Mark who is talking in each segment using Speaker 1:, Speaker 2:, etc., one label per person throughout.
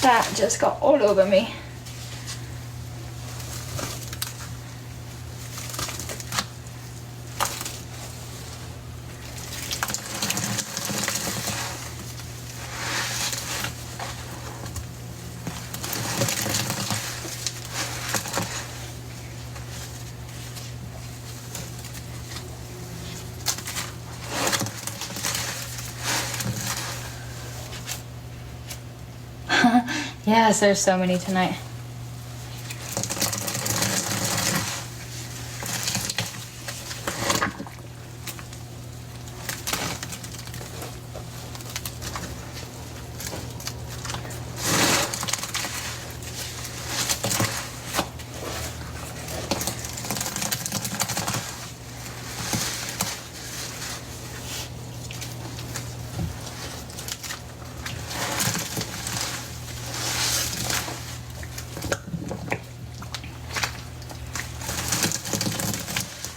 Speaker 1: That just got all over me. Yes, there's so many tonight.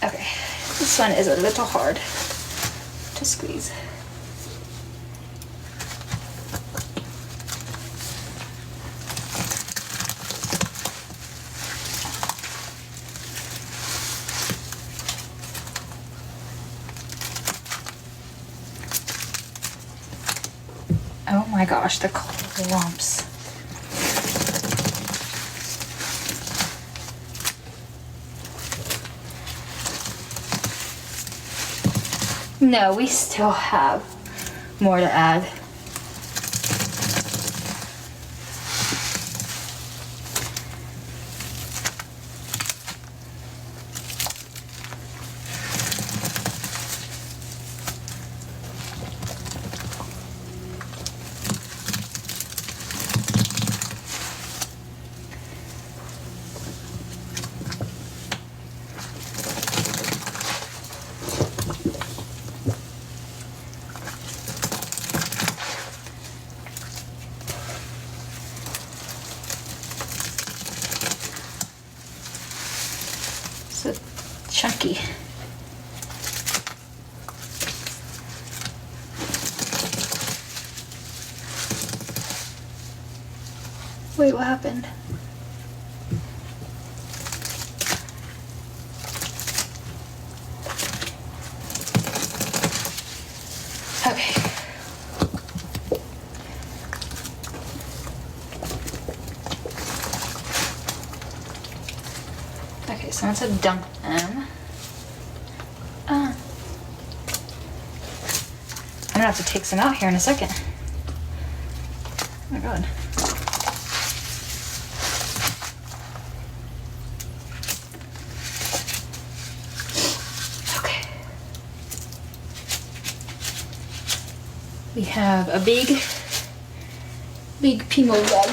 Speaker 1: Okay, this one is a little hard to squeeze. Oh my gosh, the clumps. No, we still have more to add. So chunky. Wait, what happened? Okay. Okay, so once I've dumped them, I'm gonna have to take some out here in a second. Oh my god. Okay. We have a big Pimo rug.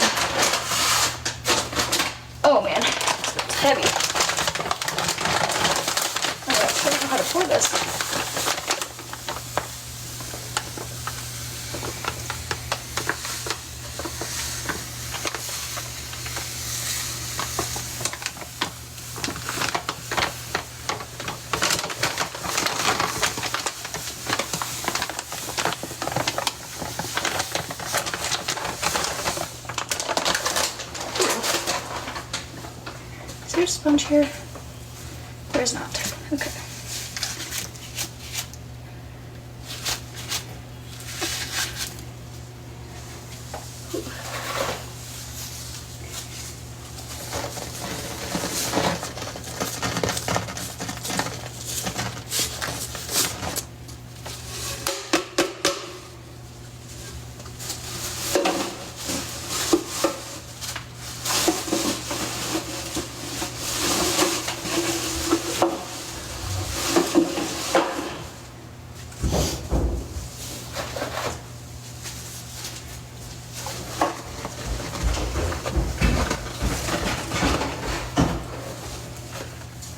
Speaker 1: Oh man, it's heavy. I don't know how to pour this. Is there a sponge here? There's not. Okay.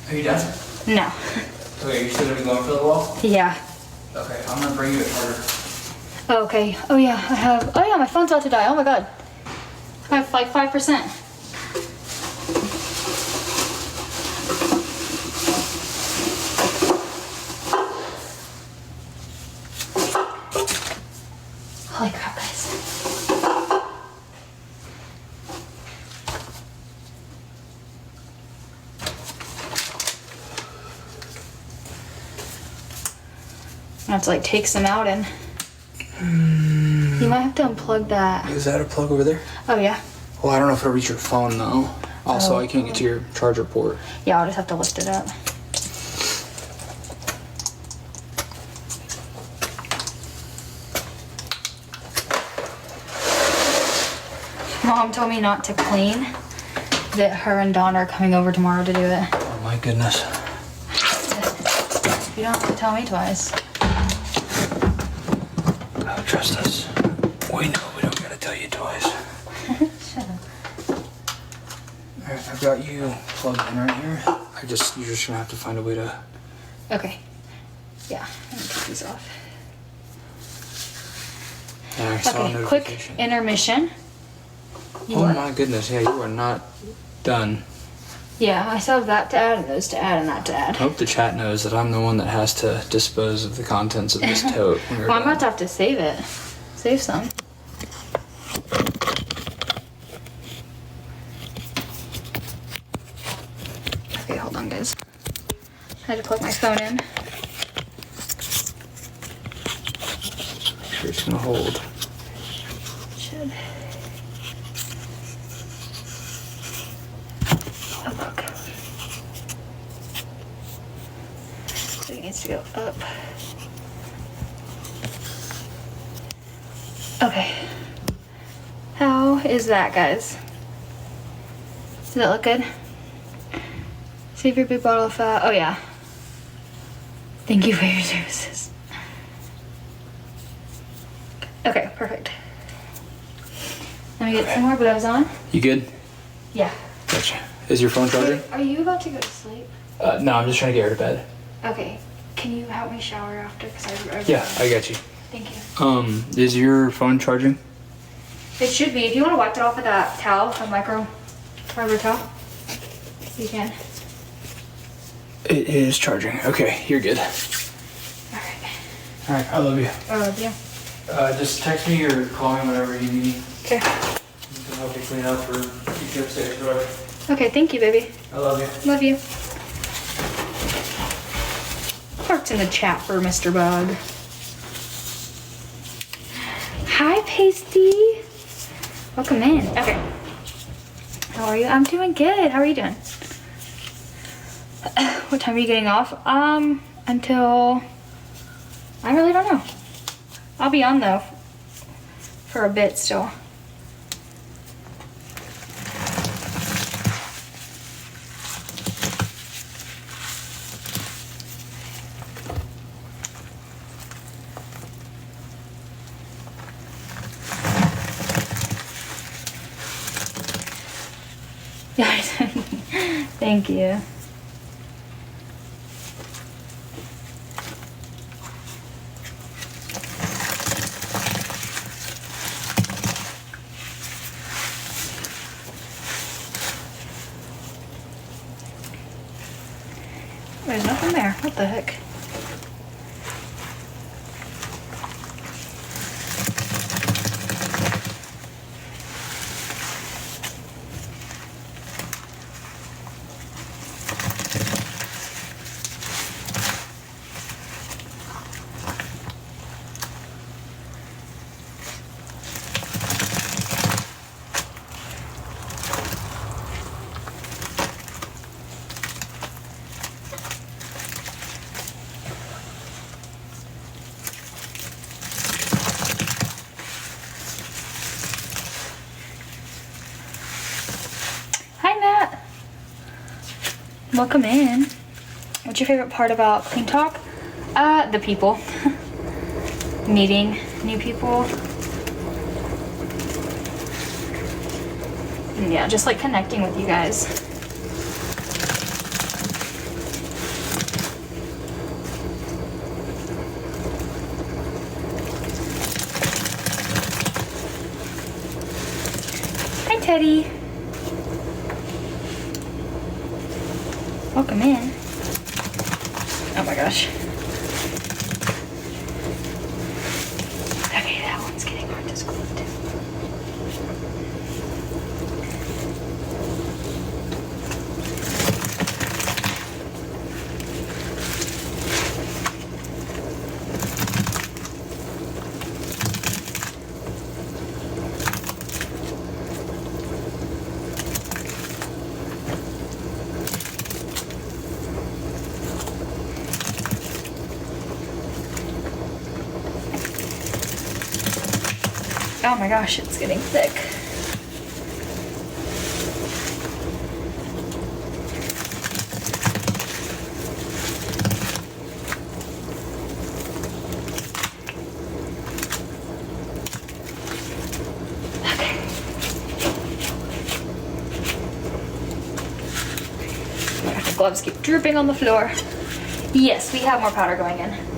Speaker 2: Are you done?
Speaker 1: No.
Speaker 2: Okay, you're still gonna be going for the wall?
Speaker 1: Yeah.
Speaker 2: Okay, I'm gonna bring you a charger.
Speaker 1: Oh, okay. Oh yeah, I have. Oh yeah, my phone's about to die. Oh my god. I have like 5%. Holy crap, guys. I have to like take some out and you might have to unplug that.
Speaker 3: Is that a plug over there?
Speaker 1: Oh yeah.
Speaker 3: Well, I don't know if it'll reach your phone though. Also,
Speaker 1: Oh.
Speaker 3: I can't get to your charger port.
Speaker 1: Yeah, I'll just have to lift it up. Mom told me not to clean, that her and Dawn are coming over tomorrow to do it.
Speaker 3: Oh my goodness.
Speaker 1: You don't have to tell me twice.
Speaker 3: Oh, trust us. We know we don't gotta tell you twice.
Speaker 1: Shut up.
Speaker 3: Alright, I've got you plugged in right here. You're just gonna have to find a way to...
Speaker 1: Okay. Yeah, let me take these off.
Speaker 3: Yeah, I saw a
Speaker 1: Okay, quick
Speaker 3: notification.
Speaker 1: intermission.
Speaker 3: Oh my goodness, yeah, you are not done.
Speaker 1: Yeah, I still have that to add, and those to add, and that to
Speaker 3: I
Speaker 1: add.
Speaker 3: hope the chat knows that I'm the one that has to dispose of the contents of this tote. When we're
Speaker 1: Well, I'm
Speaker 3: done.
Speaker 1: about to have to save it. Save some. Okay, hold on, guys. I had to plug my phone in.
Speaker 3: Make sure it's gonna hold.
Speaker 1: Should. Oh, look. So it needs to go up. Okay. How is that, guys? Does that look good? Save your big bottle of fat. Oh, yeah. Thank you for your services. Okay, perfect. Let me get some more gloves on.
Speaker 3: You good?
Speaker 1: Yeah.
Speaker 3: Gotcha. Is your phone charging?
Speaker 1: Wait, are you about to go to sleep?
Speaker 3: No, I'm just trying to get her to bed.
Speaker 1: Okay. Can you help me shower after? I
Speaker 3: Yeah, I got you.
Speaker 1: Thank you.
Speaker 3: Is your phone charging?
Speaker 1: It should be. If you want to wipe it off with that towel, a microfiber towel, you can.
Speaker 3: It is charging. Okay, you're good.
Speaker 1: Alright.
Speaker 3: Alright, I love you.
Speaker 1: I love you.
Speaker 3: Just text me or call me whenever you need.
Speaker 1: Okay.
Speaker 3: You can help me clean up or you can upstairs, whatever.
Speaker 1: Okay, thank you, baby.
Speaker 3: I love you.
Speaker 1: Love you. Clark's in the chat for Mr. Bug. Hi, Pasty. Welcome in. Okay. How are you? I'm doing good. How are you doing? What time are you getting off? Until... I really don't know. I'll be on, though, for a bit still. Guys, thank you. There's nothing there. What the heck? Hi, Matt. Welcome in. What's your favorite part about Clean Talk? The people. Meeting new people. And yeah, just like connecting with you guys. Hi, Teddy. Welcome in. Oh my gosh. Okay, that one's getting hard to squeeze too. Oh my gosh, it's getting thick. The gloves keep drooping on the floor. Yes, we have more powder going in.